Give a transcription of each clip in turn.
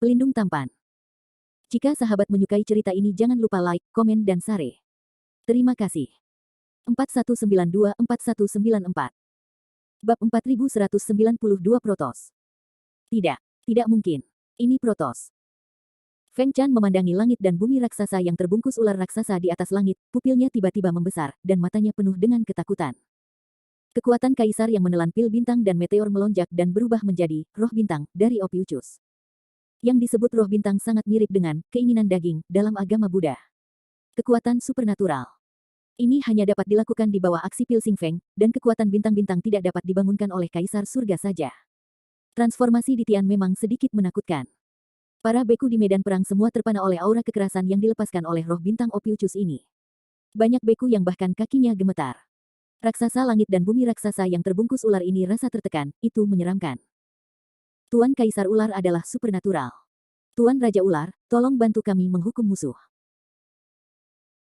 Pelindung tampan. Jika sahabat menyukai cerita ini jangan lupa like, komen dan share. Terima kasih. 4192-4194 Bab 4192 Protos. Tidak, tidak mungkin. Ini Protos. Feng Chan memandangi langit dan bumi raksasa yang terbungkus ular raksasa di atas langit, pupilnya tiba-tiba membesar, dan matanya penuh dengan ketakutan. Kekuatan kaisar yang menelan pil bintang dan meteor melonjak dan berubah menjadi roh bintang dari Ophiuchus. Yang disebut roh bintang sangat mirip dengan keinginan daging dalam agama Buddha. Kekuatan supernatural. Ini hanya dapat dilakukan di bawah aksi pil Xing Feng, dan kekuatan bintang-bintang tidak dapat dibangunkan oleh kaisar surga saja. Transformasi di Tian memang sedikit menakutkan. Para beku di medan perang semua terpana oleh aura kekerasan yang dilepaskan oleh roh bintang Ophiuchus ini. Banyak beku yang bahkan kakinya gemetar. Raksasa langit dan bumi raksasa yang terbungkus ular ini rasa tertekan, itu menyeramkan. Tuan Kaisar Ular adalah supernatural. Tuan Raja Ular, tolong bantu kami menghukum musuh.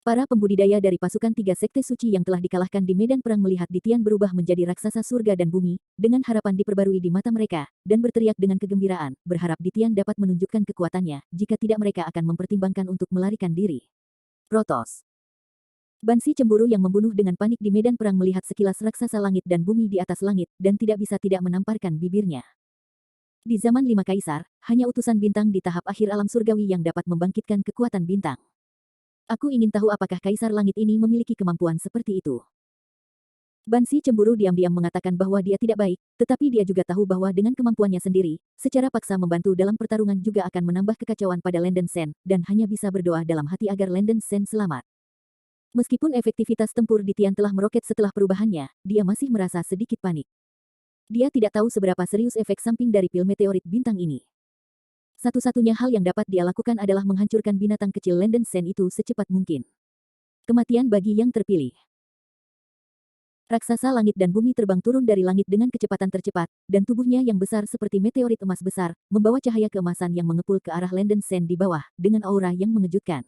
Para pembudidaya dari pasukan tiga sekte suci yang telah dikalahkan di medan perang melihat Ditian berubah menjadi raksasa surga dan bumi, dengan harapan diperbarui di mata mereka, dan berteriak dengan kegembiraan, berharap Ditian dapat menunjukkan kekuatannya, jika tidak mereka akan mempertimbangkan untuk melarikan diri. Protos. Bansi cemburu yang membunuh dengan panik di medan perang melihat sekilas raksasa langit dan bumi di atas langit, dan tidak bisa tidak menamparkan bibirnya. Di zaman 5 kaisar, hanya utusan bintang di tahap akhir alam surgawi yang dapat membangkitkan kekuatan bintang. Aku ingin tahu apakah kaisar langit ini memiliki kemampuan seperti itu. Bansi cemburu diam-diam mengatakan bahwa dia tidak baik, tetapi dia juga tahu bahwa dengan kemampuannya sendiri, secara paksa membantu dalam pertarungan juga akan menambah kekacauan pada Landen Sen, dan hanya bisa berdoa dalam hati agar Landen Sen selamat. Meskipun efektivitas tempur di Tian telah meroket setelah perubahannya, dia masih merasa sedikit panik. Dia tidak tahu seberapa serius efek samping dari pil meteorit bintang ini. Satu-satunya hal yang dapat dia lakukan adalah menghancurkan binatang kecil Landen Sen itu secepat mungkin. Kematian bagi yang terpilih. Raksasa langit dan bumi terbang turun dari langit dengan kecepatan tercepat, dan tubuhnya yang besar seperti meteorit emas besar, membawa cahaya keemasan yang mengepul ke arah Landen Sen di bawah, dengan aura yang mengejutkan.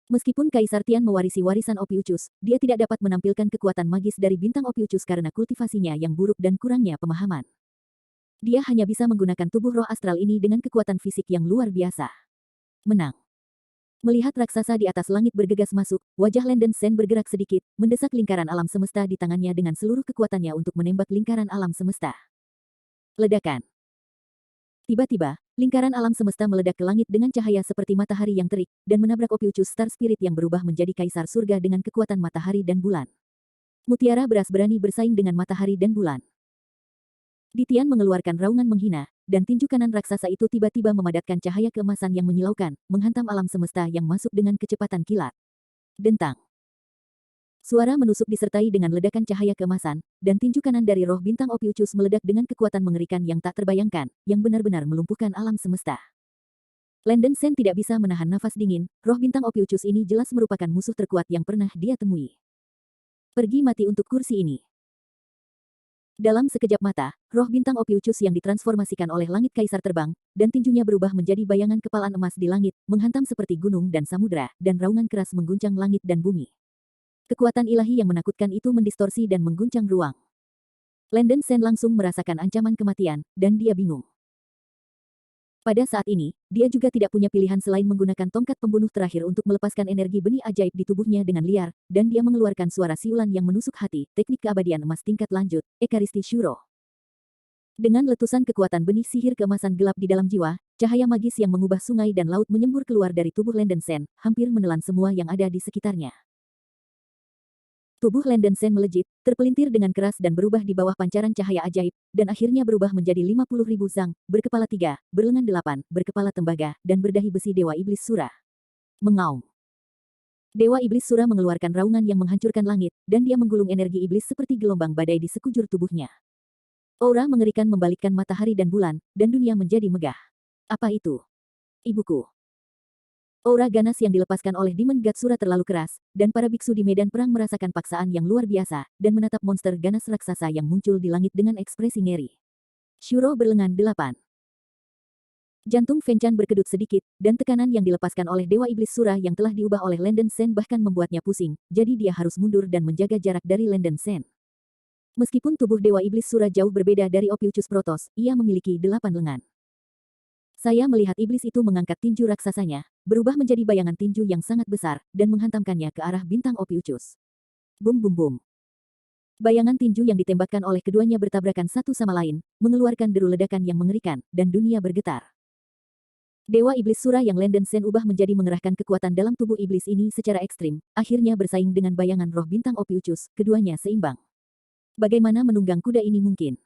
Meskipun Kaisar Tian mewarisi warisan Ophiuchus, dia tidak dapat menampilkan kekuatan magis dari bintang Ophiuchus karena kultivasinya yang buruk dan kurangnya pemahaman. Dia hanya bisa menggunakan tubuh roh astral ini dengan kekuatan fisik yang luar biasa. Menang. Melihat raksasa di atas langit bergegas masuk, wajah Landen Sen bergerak sedikit, mendesak lingkaran alam semesta di tangannya dengan seluruh kekuatannya untuk menembak lingkaran alam semesta. Ledakan. Tiba-tiba, lingkaran alam semesta meledak ke langit dengan cahaya seperti matahari yang terik, dan menabrak Ophiuchus Star Spirit yang berubah menjadi kaisar surga dengan kekuatan matahari dan bulan. Mutiara beras berani bersaing dengan matahari dan bulan. Ditian mengeluarkan raungan menghina, dan tinju kanan raksasa itu tiba-tiba memadatkan cahaya keemasan yang menyilaukan, menghantam alam semesta yang masuk dengan kecepatan kilat. Dentang. Suara menusuk disertai dengan ledakan cahaya keemasan, dan tinju kanan dari roh bintang Ophiuchus meledak dengan kekuatan mengerikan yang tak terbayangkan, yang benar-benar melumpuhkan alam semesta. Landen Sen tidak bisa menahan nafas dingin, roh bintang Ophiuchus ini jelas merupakan musuh terkuat yang pernah dia temui. Pergi mati untuk kursi ini. Dalam sekejap mata, roh bintang Ophiuchus yang ditransformasikan oleh langit kaisar terbang, dan tinjunya berubah menjadi bayangan kepalan emas di langit, menghantam seperti gunung dan samudera, dan raungan keras mengguncang langit dan bumi. Kekuatan ilahi yang menakutkan itu mendistorsi dan mengguncang ruang. Landen Sen langsung merasakan ancaman kematian, dan dia bingung. Pada saat ini, dia juga tidak punya pilihan selain menggunakan tongkat pembunuh terakhir untuk melepaskan energi benih ajaib di tubuhnya dengan liar, dan dia mengeluarkan suara siulan yang menusuk hati, teknik keabadian emas tingkat lanjut, Ekaristi Shuro. Dengan letusan kekuatan benih sihir keemasan gelap di dalam jiwa, cahaya magis yang mengubah sungai dan laut menyembur keluar dari tubuh Landen Sen, hampir menelan semua yang ada di sekitarnya. Tubuh Landen Sen melejit, terpelintir dengan keras dan berubah di bawah pancaran cahaya ajaib, dan akhirnya berubah menjadi 50.000 zang, berkepala 3, berlengan 8, berkepala tembaga, dan berdahi besi Dewa Iblis Sura. Mengaum. Dewa Iblis Sura mengeluarkan raungan yang menghancurkan langit, dan dia menggulung energi iblis seperti gelombang badai di sekujur tubuhnya. Aura mengerikan membalikkan matahari dan bulan, dan dunia menjadi megah. Apa itu? Ibuku. Aura ganas yang dilepaskan oleh Demon God Sura terlalu keras, dan para biksu di medan perang merasakan paksaan yang luar biasa, dan menatap monster ganas raksasa yang muncul di langit dengan ekspresi ngeri. Shuro berlengan 8. Jantung Feng Chan berkedut sedikit, dan tekanan yang dilepaskan oleh Dewa Iblis Sura yang telah diubah oleh Landen Sen bahkan membuatnya pusing, jadi dia harus mundur dan menjaga jarak dari Landen Sen. Meskipun tubuh Dewa Iblis Sura jauh berbeda dari Ophiuchus Protos, ia memiliki 8 lengan. Saya melihat iblis itu mengangkat tinju raksasanya, berubah menjadi bayangan tinju yang sangat besar, dan menghantamkannya ke arah bintang Ophiuchus. Bum bum bum. Bayangan tinju yang ditembakkan oleh keduanya bertabrakan satu sama lain, mengeluarkan deru ledakan yang mengerikan, dan dunia bergetar. Dewa Iblis Sura yang Landen Sen ubah menjadi mengerahkan kekuatan dalam tubuh iblis ini secara ekstrim, akhirnya bersaing dengan bayangan roh bintang Ophiuchus, keduanya seimbang. Bagaimana menunggang kuda ini mungkin?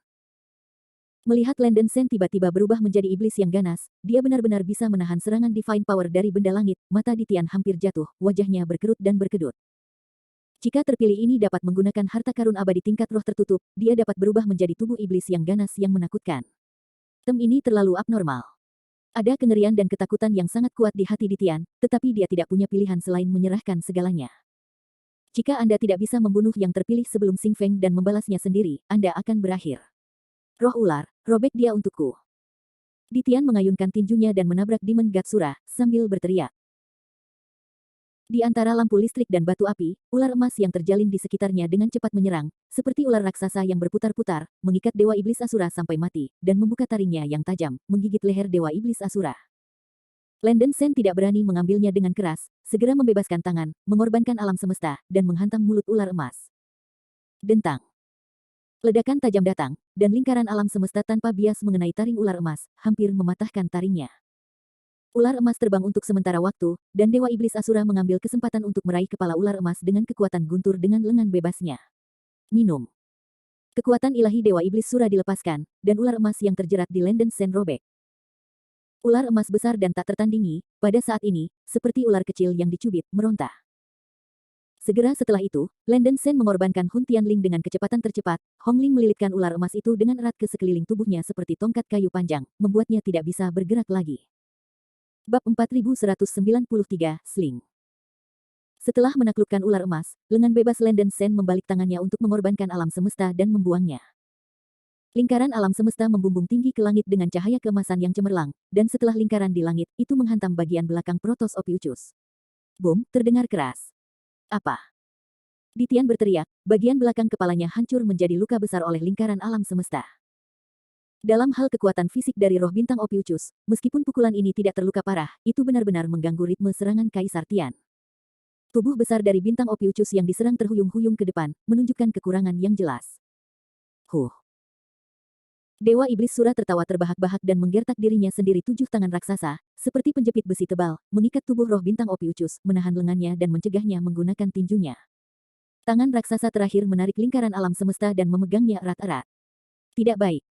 Melihat Landen Sen tiba-tiba berubah menjadi iblis yang ganas, dia benar-benar bisa menahan serangan Divine Power dari benda langit, mata Ditian hampir jatuh, wajahnya berkerut dan berkedut. Jika terpilih ini dapat menggunakan harta karun abadi tingkat roh tertutup, dia dapat berubah menjadi tubuh iblis yang ganas yang menakutkan. Ini terlalu abnormal. Ada kengerian dan ketakutan yang sangat kuat di hati Ditian, tetapi dia tidak punya pilihan selain menyerahkan segalanya. Jika Anda tidak bisa membunuh yang terpilih sebelum Xing Feng dan membalasnya sendiri, Anda akan berakhir. Roh ular, robek dia untukku. Ditian mengayunkan tinjunya dan menabrak Demon God Sura, sambil berteriak. Di antara lampu listrik dan batu api, ular emas yang terjalin di sekitarnya dengan cepat menyerang, seperti ular raksasa yang berputar-putar, mengikat Dewa Iblis Asura sampai mati, dan membuka taringnya yang tajam, menggigit leher Dewa Iblis Asura. Landen Sen tidak berani mengambilnya dengan keras, segera membebaskan tangan, mengorbankan alam semesta, dan menghantam mulut ular emas. Dentang. Ledakan tajam datang, dan lingkaran alam semesta tanpa bias mengenai taring ular emas, hampir mematahkan taringnya. Ular emas terbang untuk sementara waktu, dan Dewa Iblis Asura mengambil kesempatan untuk meraih kepala ular emas dengan kekuatan guntur dengan lengan bebasnya. Minum. Kekuatan ilahi Dewa Iblis Sura dilepaskan, dan ular emas yang terjerat di Landen Sen robek. Ular emas besar dan tak tertandingi, pada saat ini, seperti ular kecil yang dicubit, meronta. Segera setelah itu, Landen Sen mengorbankan Hun Tianling dengan kecepatan tercepat, Hong Ling melilitkan ular emas itu dengan erat ke sekeliling tubuhnya seperti tongkat kayu panjang, membuatnya tidak bisa bergerak lagi. Bab 4193, Sling. Setelah menaklukkan ular emas, lengan bebas Landen Sen membalik tangannya untuk mengorbankan alam semesta dan membuangnya. Lingkaran alam semesta membumbung tinggi ke langit dengan cahaya keemasan yang cemerlang, dan setelah lingkaran di langit, itu menghantam bagian belakang Protos Ophiuchus. Boom, terdengar keras. Apa? Ditian berteriak, bagian belakang kepalanya hancur menjadi luka besar oleh lingkaran alam semesta. Dalam hal kekuatan fisik dari roh bintang Ophiuchus, meskipun pukulan ini tidak terluka parah, itu benar-benar mengganggu ritme serangan Kaisar Tian. Tubuh besar dari bintang Ophiuchus yang diserang terhuyung-huyung ke depan, menunjukkan kekurangan yang jelas. Dewa Iblis Sura tertawa terbahak-bahak dan menggertak dirinya sendiri 7 tangan raksasa, seperti penjepit besi tebal, mengikat tubuh roh bintang Ophiuchus, menahan lengannya dan mencegahnya menggunakan tinjunya. Tangan raksasa terakhir menarik lingkaran alam semesta dan memegangnya erat-erat. Tidak baik.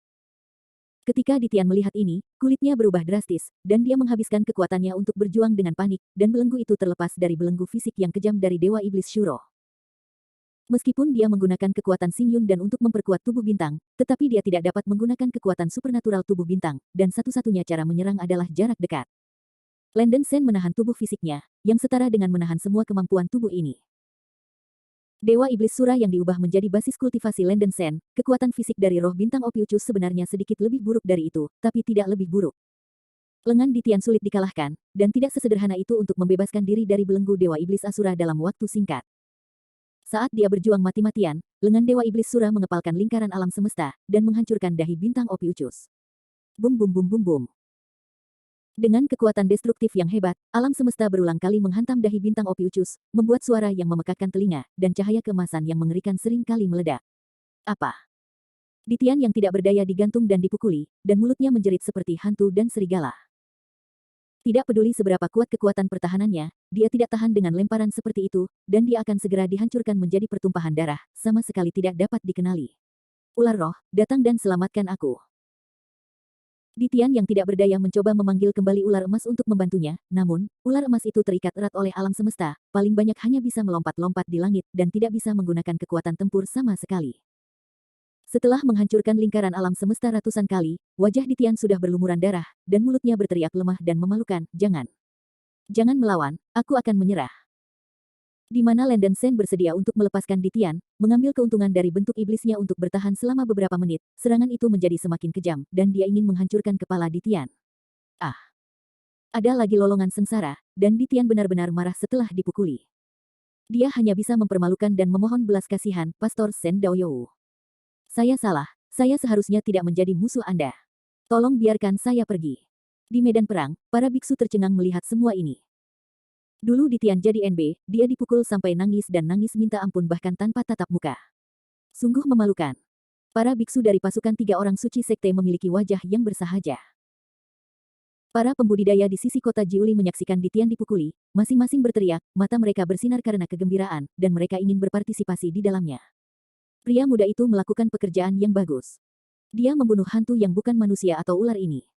Ketika Ditian melihat ini, kulitnya berubah drastis, dan dia menghabiskan kekuatannya untuk berjuang dengan panik, dan belenggu itu terlepas dari belenggu fisik yang kejam dari Dewa Iblis Shuro. Meskipun dia menggunakan kekuatan Xingyun dan untuk memperkuat tubuh bintang, tetapi dia tidak dapat menggunakan kekuatan supernatural tubuh bintang, dan satu-satunya cara menyerang adalah jarak dekat. Landen Sen menahan tubuh fisiknya, yang setara dengan menahan semua kemampuan tubuh ini. Dewa Iblis Sura yang diubah menjadi basis kultivasi Landen Sen, kekuatan fisik dari roh bintang Ophiuchus sebenarnya sedikit lebih buruk dari itu, tapi tidak lebih buruk. Lengan Ditian sulit dikalahkan, dan tidak sesederhana itu untuk membebaskan diri dari belenggu Dewa Iblis Asura dalam waktu singkat. Saat dia berjuang mati-matian, lengan Dewa Iblis Sura mengepalkan lingkaran alam semesta, dan menghancurkan dahi bintang Ophiuchus. Bum bum bum bum bum. Dengan kekuatan destruktif yang hebat, alam semesta berulang kali menghantam dahi bintang Ophiuchus, membuat suara yang memekakkan telinga, dan cahaya keemasan yang mengerikan sering kali meledak. Apa? Ditian yang tidak berdaya digantung dan dipukuli, dan mulutnya menjerit seperti hantu dan serigala. Tidak peduli seberapa kuat kekuatan pertahanannya, dia tidak tahan dengan lemparan seperti itu, dan dia akan segera dihancurkan menjadi pertumpahan darah, sama sekali tidak dapat dikenali. Ular roh, datang dan selamatkan aku. Ditian yang tidak berdaya mencoba memanggil kembali ular emas untuk membantunya, namun, ular emas itu terikat erat oleh alam semesta, paling banyak hanya bisa melompat-lompat di langit dan tidak bisa menggunakan kekuatan tempur sama sekali. Setelah menghancurkan lingkaran alam semesta ratusan kali, wajah Ditian sudah berlumuran darah, dan mulutnya berteriak lemah dan memalukan, jangan. Jangan melawan, aku akan menyerah. Di mana Landen Sen bersedia untuk melepaskan Ditian, mengambil keuntungan dari bentuk iblisnya untuk bertahan selama beberapa menit, serangan itu menjadi semakin kejam, dan dia ingin menghancurkan kepala Ditian. Ah! Ada lagi lolongan sengsara, dan Ditian benar-benar marah setelah dipukuli. Dia hanya bisa mempermalukan dan memohon belas kasihan, Pastor Sen Daoyou. Saya salah, saya seharusnya tidak menjadi musuh Anda. Tolong biarkan saya pergi. Di medan perang, para biksu tercengang melihat semua ini. Dulu di Tian jadi NB, dia dipukul sampai nangis dan nangis minta ampun bahkan tanpa tatap muka. Sungguh memalukan. Para biksu dari pasukan 3 orang suci sekte memiliki wajah yang bersahaja. Para pembudidaya di sisi kota Jiuli menyaksikan Di Tian dipukuli, masing-masing berteriak, mata mereka bersinar karena kegembiraan, dan mereka ingin berpartisipasi di dalamnya. Pria muda itu melakukan pekerjaan yang bagus. Dia membunuh hantu yang bukan manusia atau ular ini.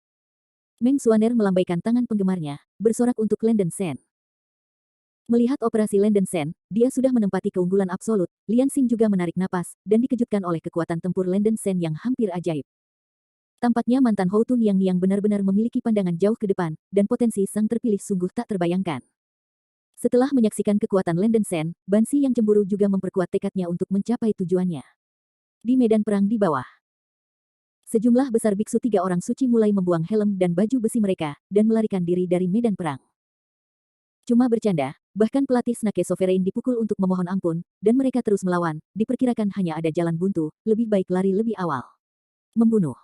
Meng Xuaner melambaikan tangan penggemarnya, bersorak untuk Landen Shen. Melihat operasi Landen Shen, dia sudah menempati keunggulan absolut. Lian Xing juga menarik napas, dan dikejutkan oleh kekuatan tempur Landen Shen yang hampir ajaib. Tampaknya mantan Hou Tun yang benar-benar memiliki pandangan jauh ke depan, dan potensi sang terpilih sungguh tak terbayangkan. Setelah menyaksikan kekuatan Landen Shen, Ban Xi yang cemburu juga memperkuat tekadnya untuk mencapai tujuannya. Di medan perang di bawah, sejumlah besar biksu 3 orang suci mulai membuang helm dan baju besi mereka, dan melarikan diri dari medan perang. Cuma bercanda, bahkan pelatih Snake Sovereign dipukul untuk memohon ampun, dan mereka terus melawan, diperkirakan hanya ada jalan buntu, lebih baik lari lebih awal. Membunuh.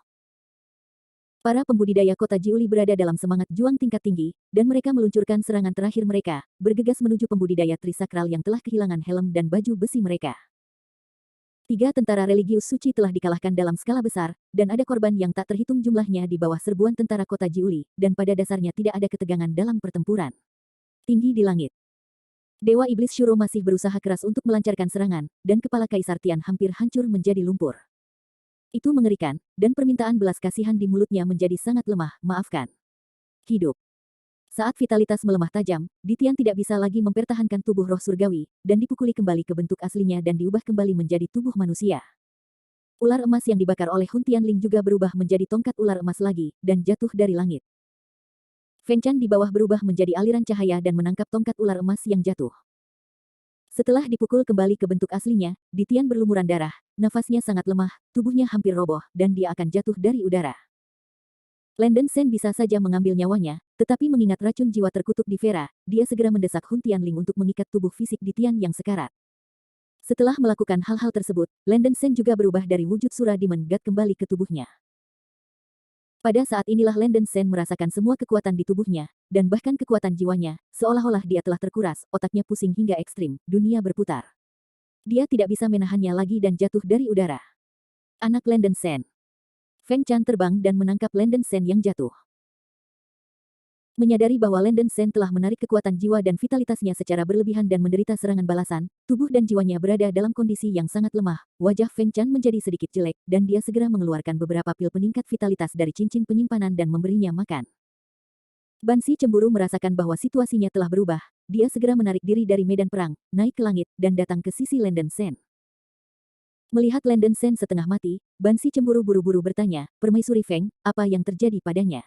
Para pembudidaya kota Jiuli berada dalam semangat juang tingkat tinggi, dan mereka meluncurkan serangan terakhir mereka, bergegas menuju pembudidaya Trisakral yang telah kehilangan helm dan baju besi mereka. 3 tentara religius suci telah dikalahkan dalam skala besar, dan ada korban yang tak terhitung jumlahnya di bawah serbuan tentara kota Jiuli, dan pada dasarnya tidak ada ketegangan dalam pertempuran. Tinggi di langit. Dewa Iblis Shuro masih berusaha keras untuk melancarkan serangan, dan kepala Kaisar Tian hampir hancur menjadi lumpur. Itu mengerikan, dan permintaan belas kasihan di mulutnya menjadi sangat lemah, maafkan. Hidup. Saat vitalitas melemah tajam, Di Tian tidak bisa lagi mempertahankan tubuh roh surgawi, dan dipukuli kembali ke bentuk aslinya dan diubah kembali menjadi tubuh manusia. Ular emas yang dibakar oleh Hun Tianling juga berubah menjadi tongkat ular emas lagi, dan jatuh dari langit. Feng Chan di bawah berubah menjadi aliran cahaya dan menangkap tongkat ular emas yang jatuh. Setelah dipukul kembali ke bentuk aslinya, Di Tian berlumuran darah, nafasnya sangat lemah, tubuhnya hampir roboh, dan dia akan jatuh dari udara. Landen Shen bisa saja mengambil nyawanya, tetapi mengingat racun jiwa terkutuk di Vera, dia segera mendesak Hun Tianling untuk mengikat tubuh fisik Di Tian yang sekarat. Setelah melakukan hal-hal tersebut, Landen Shen juga berubah dari wujud Sura Demon God kembali ke tubuhnya. Pada saat inilah Landen Shen merasakan semua kekuatan di tubuhnya, dan bahkan kekuatan jiwanya, seolah-olah dia telah terkuras, otaknya pusing hingga ekstrim, dunia berputar. Dia tidak bisa menahannya lagi dan jatuh dari udara. Anak Landen Shen. Feng Chan terbang dan menangkap Landen Shen yang jatuh. Menyadari bahwa Landen Shen telah menarik kekuatan jiwa dan vitalitasnya secara berlebihan dan menderita serangan balasan, tubuh dan jiwanya berada dalam kondisi yang sangat lemah, wajah Feng Chan menjadi sedikit jelek, dan dia segera mengeluarkan beberapa pil peningkat vitalitas dari cincin penyimpanan dan memberinya makan. Ban Xi cemburu merasakan bahwa situasinya telah berubah, dia segera menarik diri dari medan perang, naik ke langit, dan datang ke sisi Landen Shen. Melihat Landen Shen setengah mati, Ban Xi cemburu buru-buru bertanya, "Permaisuri Feng, apa yang terjadi padanya?"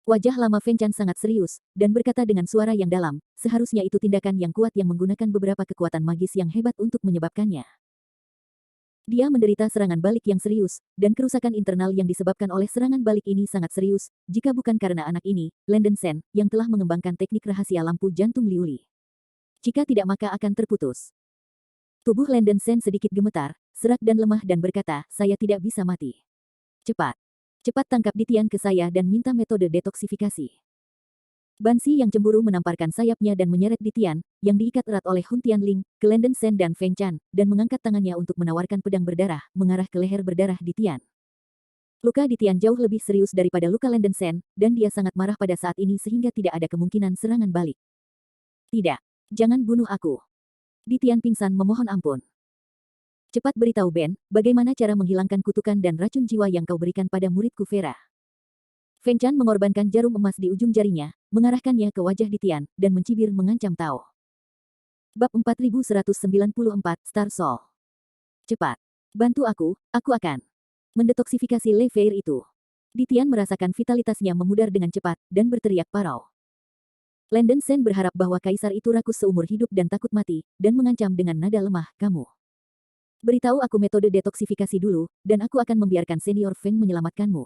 Wajah lama Feng Chan sangat serius, dan berkata dengan suara yang dalam, seharusnya itu tindakan yang kuat yang menggunakan beberapa kekuatan magis yang hebat untuk menyebabkannya. Dia menderita serangan balik yang serius, dan kerusakan internal yang disebabkan oleh serangan balik ini sangat serius, jika bukan karena anak ini, Landen Shen, yang telah mengembangkan teknik rahasia lampu jantung Liuli. Jika tidak maka akan terputus. Tubuh Landen Shen sedikit gemetar, serak dan lemah dan berkata, "Saya tidak bisa mati. Cepat. Cepat tangkap Di Tian ke saya dan minta metode detoksifikasi." Ban Xi yang cemburu menamparkan sayapnya dan menyeret Di Tian, yang diikat erat oleh Hun Tianling, ke Landen Shen dan Feng Chan, dan mengangkat tangannya untuk menawarkan pedang berdarah, mengarah ke leher berdarah Di Tian. Luka Di Tian jauh lebih serius daripada luka Landen Shen, dan dia sangat marah pada saat ini sehingga tidak ada kemungkinan serangan balik. "Tidak. Jangan bunuh aku." Di Tian pingsan memohon ampun. "Cepat beritahu Ben, bagaimana cara menghilangkan kutukan dan racun jiwa yang kau berikan pada muridku Vera." Feng Chan mengorbankan jarum emas di ujung jarinya, mengarahkannya ke wajah Di Tian, dan mencibir mengancam Tao. Bab 4194, Star Soul. "Cepat. Bantu aku akan mendetoksifikasi Le Fair itu." Di Tian merasakan vitalitasnya memudar dengan cepat, dan berteriak parau. Landen Shen berharap bahwa kaisar itu rakus seumur hidup dan takut mati, dan mengancam dengan nada lemah, "Kamu beritahu aku metode detoksifikasi dulu, dan aku akan membiarkan senior Feng menyelamatkanmu.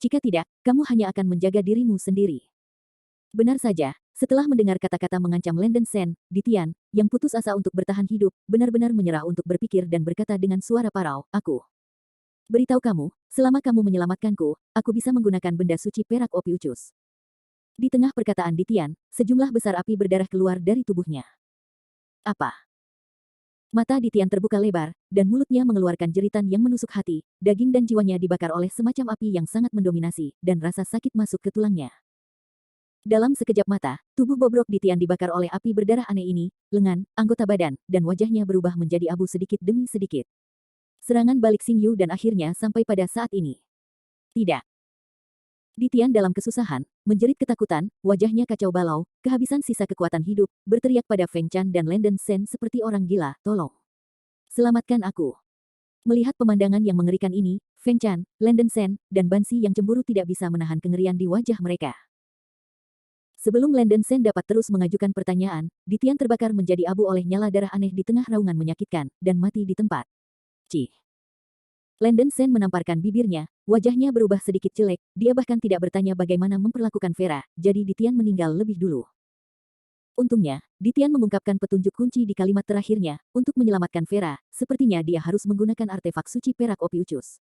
Jika tidak, kamu hanya akan menjaga dirimu sendiri." Benar saja, setelah mendengar kata-kata mengancam Landen Shen, Di Tian, yang putus asa untuk bertahan hidup, benar-benar menyerah untuk berpikir dan berkata dengan suara parau, "Aku Beritahu kamu, selama kamu menyelamatkanku, aku bisa menggunakan benda suci perak Opiucus. Di tengah perkataan Ditian, sejumlah besar api berdarah keluar dari tubuhnya. Apa? Mata Ditian terbuka lebar, dan mulutnya mengeluarkan jeritan yang menusuk hati, daging dan jiwanya dibakar oleh semacam api yang sangat mendominasi, dan rasa sakit masuk ke tulangnya. Dalam sekejap mata, tubuh bobrok Ditian dibakar oleh api berdarah aneh ini, lengan, anggota badan, dan wajahnya berubah menjadi abu sedikit demi sedikit. Serangan balik Xingyu dan akhirnya sampai pada saat ini. Tidak. Ditian dalam kesusahan, menjerit ketakutan, wajahnya kacau balau, kehabisan sisa kekuatan hidup, berteriak pada Feng Chan dan Lenden Sen seperti orang gila, tolong. Selamatkan aku. Melihat pemandangan yang mengerikan ini, Feng Chan, Lenden Sen, dan Bansi yang cemburu tidak bisa menahan kengerian di wajah mereka. Sebelum Lenden Sen dapat terus mengajukan pertanyaan, Ditian terbakar menjadi abu oleh nyala darah aneh di tengah raungan menyakitkan, dan mati di tempat. Cih. Lenden Sen menamparkan bibirnya, wajahnya berubah sedikit jelek, dia bahkan tidak bertanya bagaimana memperlakukan Vera, jadi Ditian meninggal lebih dulu. Untungnya, Ditian mengungkapkan petunjuk kunci di kalimat terakhirnya, untuk menyelamatkan Vera, sepertinya dia harus menggunakan artefak suci perak Opiucus.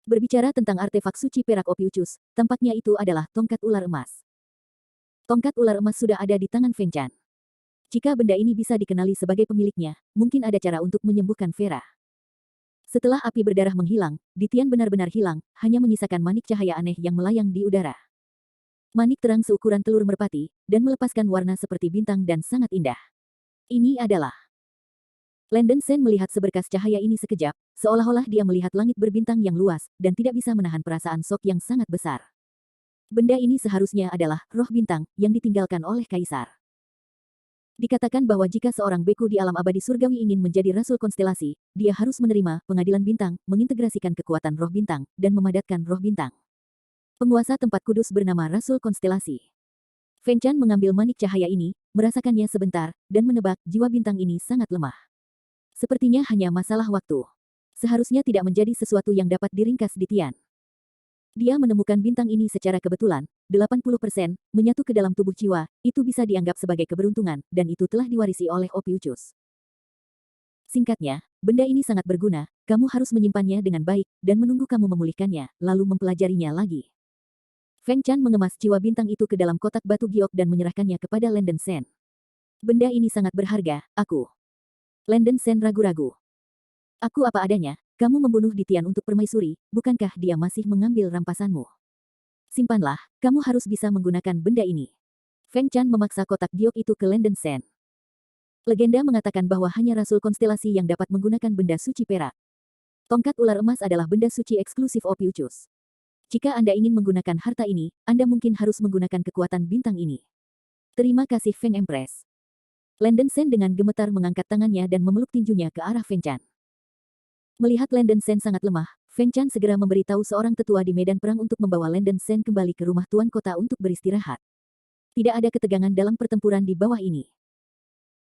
Berbicara tentang artefak suci perak Opiucus, tampaknya itu adalah tongkat ular emas. Tongkat ular emas sudah ada di tangan Feng Chan. Jika benda ini bisa dikenali sebagai pemiliknya, mungkin ada cara untuk menyembuhkan Vera. Setelah api berdarah menghilang, Ditian benar-benar hilang, hanya menyisakan manik cahaya aneh yang melayang di udara. Manik terang seukuran telur merpati, dan melepaskan warna seperti bintang dan sangat indah. Ini adalah... Lenden Sen melihat seberkas cahaya ini sekejap, seolah-olah dia melihat langit berbintang yang luas, dan tidak bisa menahan perasaan shock yang sangat besar. Benda ini seharusnya adalah roh bintang yang ditinggalkan oleh Kaisar. Dikatakan bahwa jika seorang beku di alam abadi surgawi ingin menjadi rasul konstelasi, dia harus menerima pengadilan bintang, mengintegrasikan kekuatan roh bintang, dan memadatkan roh bintang. Penguasa tempat kudus bernama Rasul Konstelasi. Feng Chan mengambil manik cahaya ini, merasakannya sebentar, dan menebak jiwa bintang ini sangat lemah. Sepertinya hanya masalah waktu. Seharusnya tidak menjadi sesuatu yang dapat diringkas Ditian. Dia menemukan bintang ini secara kebetulan, 80%, menyatu ke dalam tubuh jiwa, itu bisa dianggap sebagai keberuntungan, dan itu telah diwarisi oleh Opiucus. Singkatnya, benda ini sangat berguna, kamu harus menyimpannya dengan baik, dan menunggu kamu memulihkannya, lalu mempelajarinya lagi. Feng Chan mengemas jiwa bintang itu ke dalam kotak batu giok dan menyerahkannya kepada Lenden Sen. Benda ini sangat berharga, aku. Lenden Sen ragu-ragu. Aku apa adanya, kamu membunuh Ditian untuk permaisuri, bukankah dia masih mengambil rampasanmu? Simpanlah, kamu harus bisa menggunakan benda ini. Feng Chan memaksa kotak giok itu ke Lenden Sen. Legenda mengatakan bahwa hanya Rasul Konstelasi yang dapat menggunakan benda suci perak. Tongkat ular emas adalah benda suci eksklusif Opiucus. Jika Anda ingin menggunakan harta ini, Anda mungkin harus menggunakan kekuatan bintang ini. Terima kasih Feng Empress. Lenden Sen dengan gemetar mengangkat tangannya dan memeluk tinjunya ke arah Feng Chan. Melihat Lenden Sen sangat lemah, Feng Chan segera memberitahu seorang tetua di medan perang untuk membawa Lenden Sen kembali ke rumah tuan kota untuk beristirahat. Tidak ada ketegangan dalam pertempuran di bawah ini.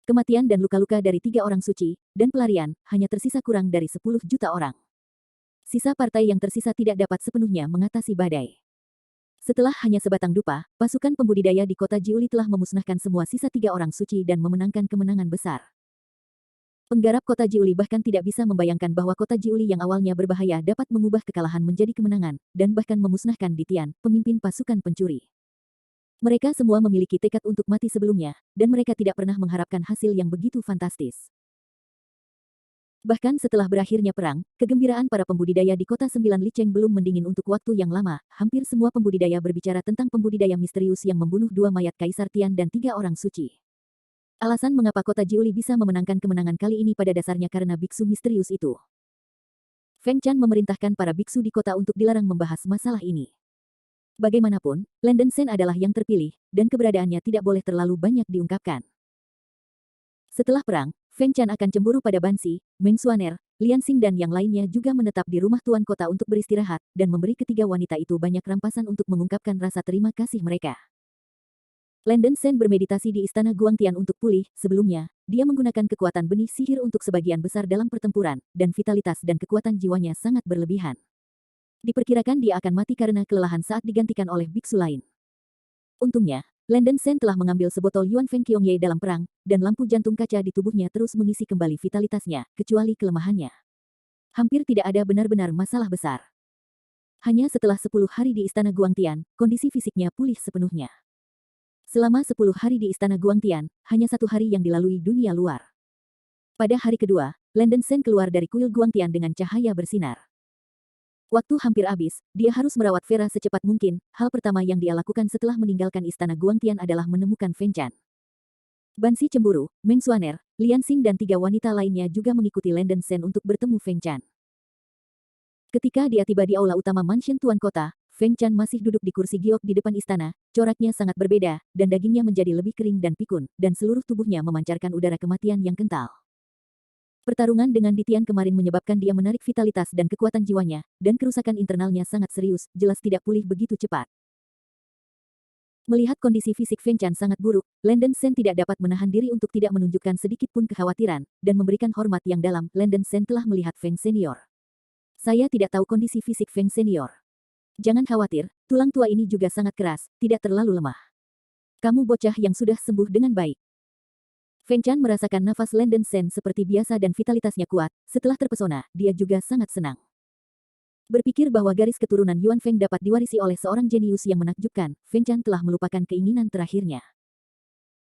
Kematian dan luka-luka dari 3 orang suci, dan pelarian, hanya tersisa kurang dari 10 juta orang. Sisa partai yang tersisa tidak dapat sepenuhnya mengatasi badai. Setelah hanya sebatang dupa, pasukan pembudidaya di kota Jiuli telah memusnahkan semua sisa 3 orang suci dan memenangkan kemenangan besar. Penggarap kota Jiuli bahkan tidak bisa membayangkan bahwa kota Jiuli yang awalnya berbahaya dapat mengubah kekalahan menjadi kemenangan, dan bahkan memusnahkan Ditian, pemimpin pasukan pencuri. Mereka semua memiliki tekad untuk mati sebelumnya, dan mereka tidak pernah mengharapkan hasil yang begitu fantastis. Bahkan setelah berakhirnya perang, kegembiraan para pembudidaya di kota 9 Licheng belum mendingin untuk waktu yang lama. Hampir semua pembudidaya berbicara tentang pembudidaya misterius yang membunuh 2 mayat Kaisar Tian dan 3 orang suci. Alasan mengapa kota Jiuli bisa memenangkan kemenangan kali ini pada dasarnya karena biksu misterius itu. Feng Chan memerintahkan para biksu di kota untuk dilarang membahas masalah ini. Bagaimanapun, Lenden Sen adalah yang terpilih, dan keberadaannya tidak boleh terlalu banyak diungkapkan. Setelah perang, Feng Chan akan cemburu pada Bansi, Meng Xuaner, Lian Xing dan yang lainnya juga menetap di rumah tuan kota untuk beristirahat, dan memberi ketiga wanita itu banyak rampasan untuk mengungkapkan rasa terima kasih mereka. Lenden Sen bermeditasi di istana Guangtian untuk pulih. Sebelumnya, dia menggunakan kekuatan benih sihir untuk sebagian besar dalam pertempuran, dan vitalitas dan kekuatan jiwanya sangat berlebihan. Diperkirakan dia akan mati karena kelelahan saat digantikan oleh biksu lain. Untungnya, Lenden Sen telah mengambil sebotol Yuan Feng Qiongye dalam perang, dan lampu jantung kaca di tubuhnya terus mengisi kembali vitalitasnya, kecuali kelemahannya. Hampir tidak ada benar-benar masalah besar. Hanya setelah 10 hari di Istana Guangtian, kondisi fisiknya pulih sepenuhnya. Selama 10 hari di Istana Guangtian, hanya 1 hari yang dilalui dunia luar. Pada hari kedua, Landen Sen keluar dari kuil Guangtian dengan cahaya bersinar. Waktu hampir habis, dia harus merawat Vera secepat mungkin. Hal pertama yang dia lakukan setelah meninggalkan Istana Guangtian adalah menemukan Feng Chan. Bansi cemburu, Meng Xuaner, Lian Xing dan 3 wanita lainnya juga mengikuti Landen Sen untuk bertemu Feng Chan. Ketika dia tiba di aula utama mansion Tuan Kota, Feng Chan masih duduk di kursi giok di depan istana, coraknya sangat berbeda, dan dagingnya menjadi lebih kering dan pikun, dan seluruh tubuhnya memancarkan udara kematian yang kental. Pertarungan dengan Ditian kemarin menyebabkan dia menarik vitalitas dan kekuatan jiwanya, dan kerusakan internalnya sangat serius, jelas tidak pulih begitu cepat. Melihat kondisi fisik Feng Chan sangat buruk, Landen Sen tidak dapat menahan diri untuk tidak menunjukkan sedikit pun kekhawatiran, dan memberikan hormat yang dalam. Landen Sen telah melihat Feng Senior. Saya tidak tahu kondisi fisik Feng Senior. Jangan khawatir, tulang tua ini juga sangat keras, tidak terlalu lemah. Kamu bocah yang sudah sembuh dengan baik. Feng Chan merasakan nafas Landen Sen seperti biasa dan vitalitasnya kuat. Setelah terpesona, dia juga sangat senang. Berpikir bahwa garis keturunan Yuan Feng dapat diwarisi oleh seorang jenius yang menakjubkan, Feng Chan telah melupakan keinginan terakhirnya.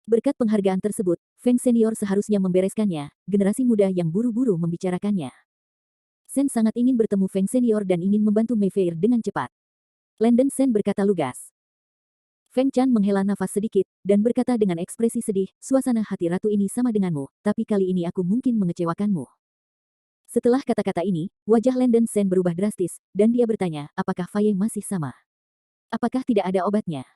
Berkat penghargaan tersebut, Feng Senior seharusnya membereskannya, generasi muda yang buru-buru membicarakannya. Sen sangat ingin bertemu Feng Senior dan ingin membantu Mei Fei dengan cepat. Landen Sen berkata lugas. Feng Chan menghela nafas sedikit, dan berkata dengan ekspresi sedih, suasana hati ratu ini sama denganmu, tapi kali ini aku mungkin mengecewakanmu. Setelah kata-kata ini, wajah Landen Sen berubah drastis, dan dia bertanya, apakah Faye masih sama? Apakah tidak ada obatnya?